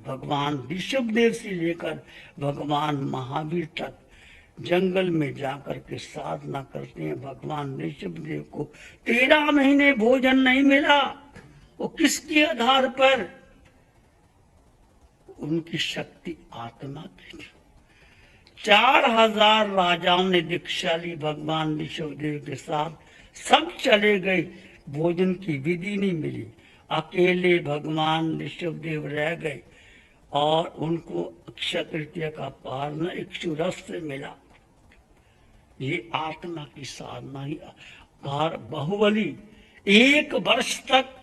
भगवान ऋषभदेव से लेकर भगवान महावीर तक जंगल में जाकर के साधना करते हैं। भगवान ऋषभदेव को 13 महीने भोजन नहीं मिला। वो किसके आधार पर? उनकी शक्ति आत्मा की थी। 4000 राजाओं ने दीक्षा ली भगवान ऋषभदेव के साथ, सब चले गए, भोजन की विधि नहीं मिली। अकेले भगवान ऋषभदेव रह गए और उनको अक्षय तृतीया का पारण इक्षुरस से मिला। ये आत्मा की साधना ही। और बाहुबली 1 वर्ष तक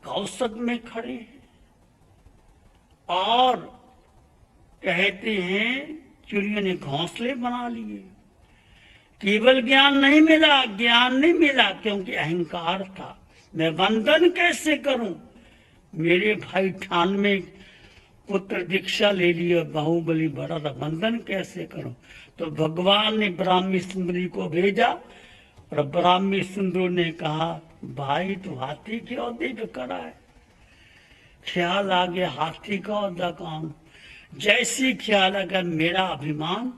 कौशक में खड़े हैं और कहते हैं चिड़ियों ने घोंसले बना लिए। केवल ज्ञान नहीं मिला, ज्ञान नहीं मिला क्योंकि अहंकार था। मैं वंदन कैसे करूं? मेरे भाई 98 पुत्र दीक्षा ले लिया, बाहुबली बड़ा था, वंदन कैसे करूं? तो भगवान ने ब्राह्मी सुंदरी को भेजा और ब्राह्मी सुंदर ने कहा, भाई तो हाथी के औहदे पे करा है। ख्याल आ गया हाथी का औहदा कौन? जैसी ख्याल आ गया मेरा अभिमान,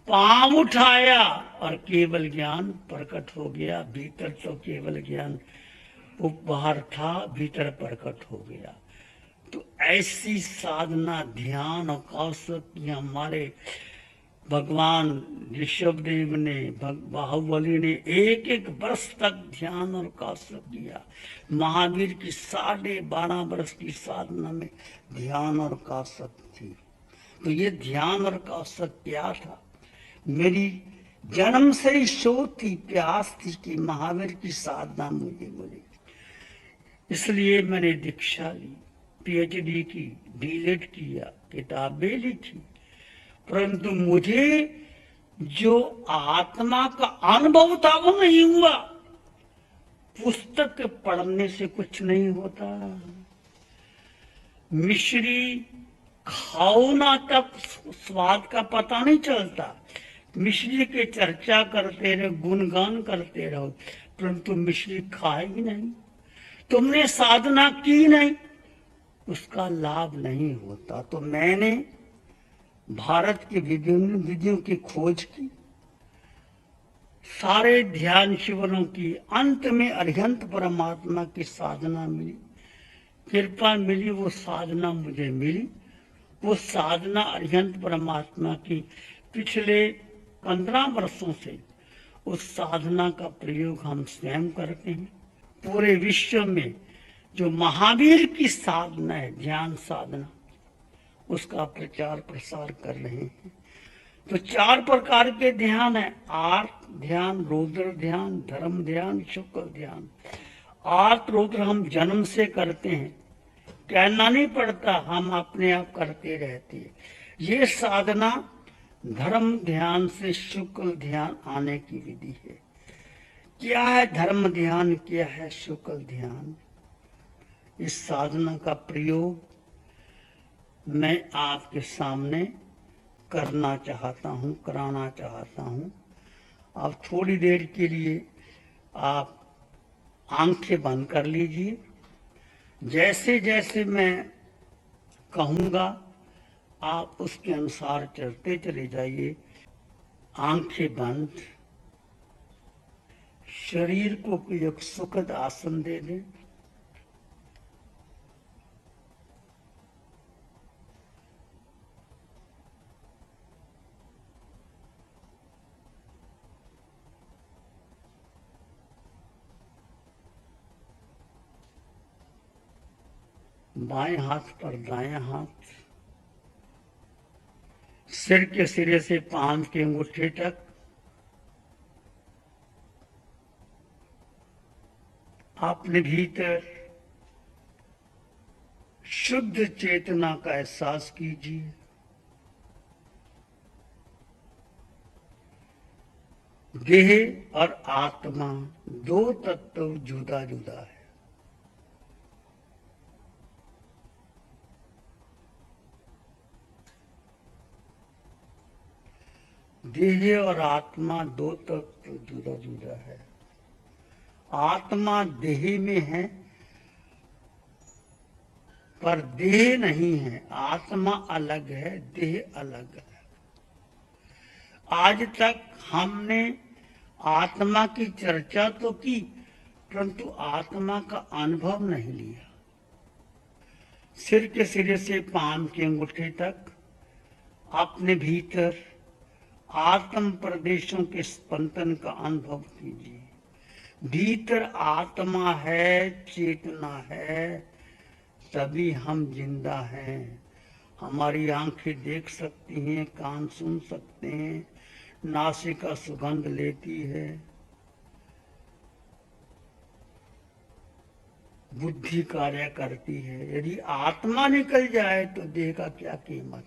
पांव उठाया और केवल ज्ञान प्रकट हो गया। भीतर तो केवल ज्ञान बाहर था, भीतर प्रकट हो गया। तो ऐसी साधना, ध्यान और कौशल की हमारे भगवान ऋषभदेव ने, बाहुबली ने 1 वर्ष तक ध्यान और कौशल किया। महावीर की 12.5 वर्ष की साधना में ध्यान और कौशल थी। तो ये ध्यान और कौशल क्या था? मेरी जन्म से ही शोध थी, प्यास थी कि महावीर की साधना मुझे मिले। इसलिए मैंने दीक्षा ली, पीएचडी की, डीलिट किया, किताबें लिखी, परंतु मुझे जो आत्मा का अनुभव था वो नहीं हुआ। पुस्तक पढ़ने से कुछ नहीं होता। मिश्री खाओ ना तब स्वाद का पता नहीं चलता। मिश्री की चर्चा करते रहो, गुणगान करते रहो, परंतु मिश्री खाएगी नहीं, तुमने साधना की नहीं, उसका लाभ नहीं होता। तो मैंने भारत की विभिन्न विधियों की खोज की, सारे ध्यान शिविरों की, अंत में अरिहंत परमात्मा की साधना मिली, कृपा मिली, वो साधना मुझे मिली। वो साधना अरिहंत परमात्मा की पिछले 15 वर्षों से उस साधना का प्रयोग हम स्वयं करते हैं। पूरे विश्व में जो महावीर की साधना है, ध्यान साधना, उसका प्रचार प्रसार कर रहे हैं। तो 4 प्रकार के ध्यान है, आर्त ध्यान, रौद्र ध्यान, धर्म ध्यान, शुक्ल ध्यान। आर्त रौद्र हम जन्म से करते हैं, कहना नहीं पड़ता, हम अपने आप करते रहते हैं। ये साधना धर्म ध्यान से शुक्ल ध्यान आने की विधि है। क्या है धर्म ध्यान, क्या है शुक्ल ध्यान? इस साधना का प्रयोग मैं आपके सामने करना चाहता हूं, कराना चाहता हूं। अब थोड़ी देर के लिए आप आंखें बंद कर लीजिए। जैसे जैसे मैं कहूंगा आप उसके अनुसार चलते चले जाइए। आंखें बंद, शरीर को एक सुखद आसन दे दें। बाएं हाथ पर दायां हाथ, सिर के सिरे से पांव के अंगूठे तक अपने भीतर शुद्ध चेतना का एहसास कीजिए। देह और आत्मा 2 तत्व जुदा जुदा है। देह और आत्मा 2 तत्व जुदा जुदा है। आत्मा देह में है, पर देह नहीं है। आत्मा अलग है, देह अलग है। आज तक हमने आत्मा की चर्चा तो की, परंतु आत्मा का अनुभव नहीं लिया। सिर के सिरे से पांव के अंगूठे तक अपने भीतर आत्म प्रदेशों के स्पंदन का अनुभव कीजिए। भीतर आत्मा है, चेतना है, तभी हम जिंदा हैं। हमारी आंखें देख सकती हैं, कान सुन सकते हैं, नासिका सुगंध लेती है, बुद्धि कार्य करती है। यदि आत्मा निकल जाए तो देह का क्या कीमत।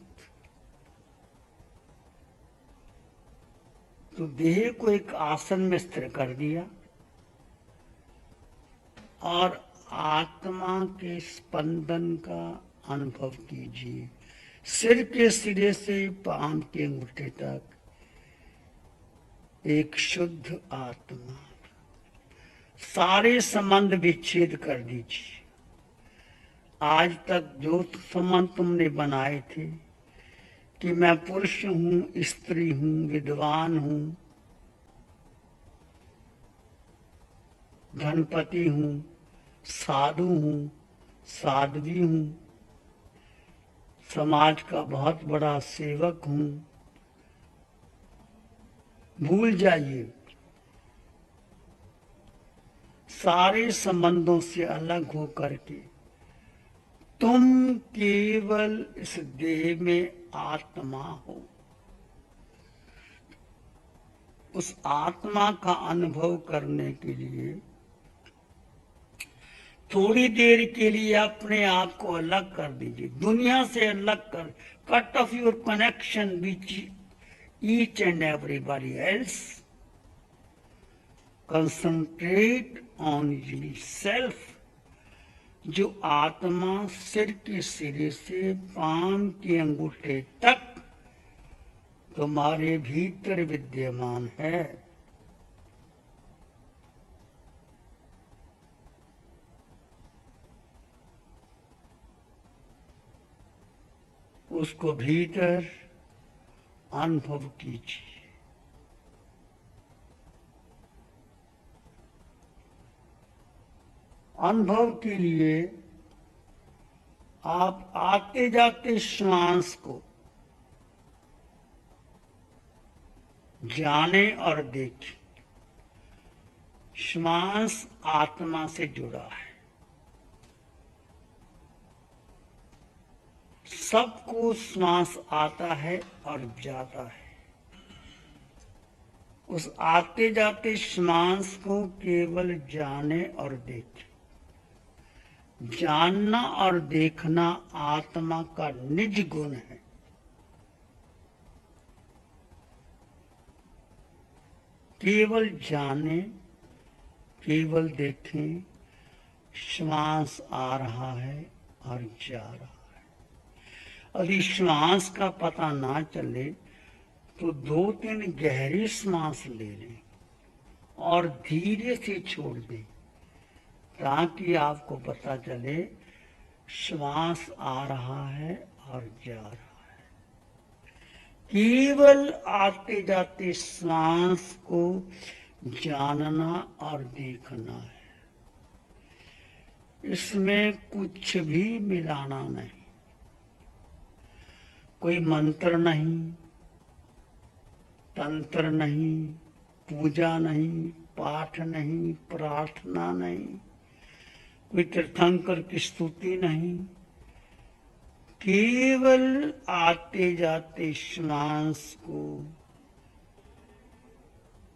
तो देह को एक आसन में स्थिर कर दिया और आत्मा के स्पंदन का अनुभव कीजिए। सिर के सिरे से पांव के अंगूठे तक एक शुद्ध आत्मा। सारे संबंध विच्छेद कर दीजिए। आज तक जो संबंध तुमने बनाए थे कि मैं पुरुष हूं, स्त्री हूं, विद्वान हूं, धनपति हूं, साधु हूं, साध्वी हूं, समाज का बहुत बड़ा सेवक हूं, भूल जाइए। सारे संबंधों से अलग हो करके तुम केवल इस देह में आत्मा हो। उस आत्मा का अनुभव करने के लिए थोड़ी देर के लिए अपने आप को अलग कर दीजिए, दुनिया से अलग कर। Cut off your connection which each and everybody else. Concentrate on your self. जो आत्मा सिर के सिरे से पांव के अंगूठे तक तुम्हारे भीतर विद्यमान है, उसको भीतर अनुभव कीजिए। अनुभव के लिए आप आते जाते श्वास को जाने और देखें। श्वास आत्मा से जुड़ा है। सबको श्वास आता है और जाता है। उस आते जाते श्वास को केवल जाने और देखें। जानना और देखना आत्मा का निज गुण है। केवल जाने, केवल देखें। श्वास आ रहा है और जा रहा है। यदि श्वास का पता ना चले तो 2-3 गहरी श्वास ले लें और धीरे से छोड़ दें, ताकि आपको पता चले श्वास आ रहा है और जा रहा है। केवल आते जाते श्वास को जानना और देखना है। इसमें कुछ भी मिलाना नहीं। कोई मंत्र नहीं, तंत्र नहीं, पूजा नहीं, पाठ नहीं, प्रार्थना नहीं, कोई तीर्थंकर की स्तुति नहीं। केवल आते जाते श्वास को,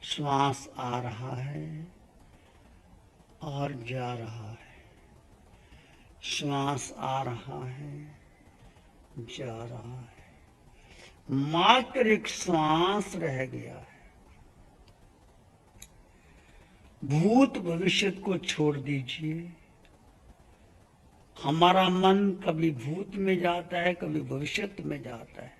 श्वास आ रहा है और जा रहा है, श्वास आ रहा है, जा रहा है। मात्र एक श्वास रह गया है। भूत भविष्य को छोड़ दीजिए। हमारा मन कभी भूत में जाता है, कभी भविष्य में जाता है।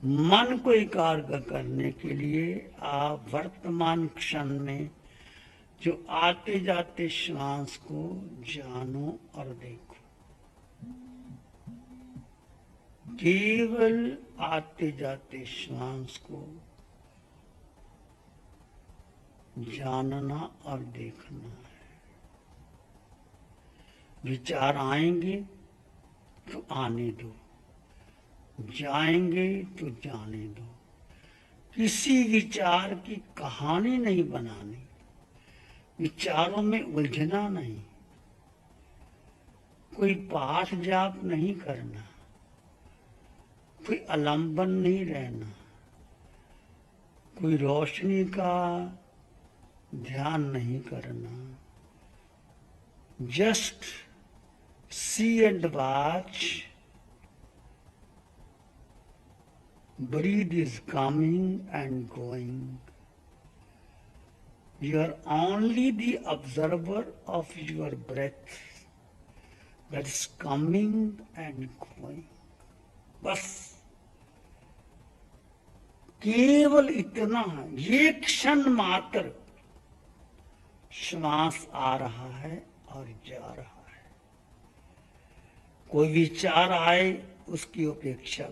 मन को एकाग्र करने के लिए आप वर्तमान क्षण में जो आते जाते श्वास को जानो और देखो, केवल आते जाते श्वास को जानना और देखना है। विचार आएंगे तो आने दो, जाएंगे तो जाने दो। किसी विचार की कहानी नहीं बनानी, विचारों में उलझना नहीं, कोई पाठ जाप नहीं करना, कोई आलंबन नहीं रहना, कोई रोशनी का ध्यान नहीं करना। Just see and watch, breath is coming and going. You are only the observer of your breath that is coming and going. बस केवल इतना है, ये क्षण मात्र श्वास आ रहा है और जा रहा है। कोई विचार आए उसकी उपेक्षा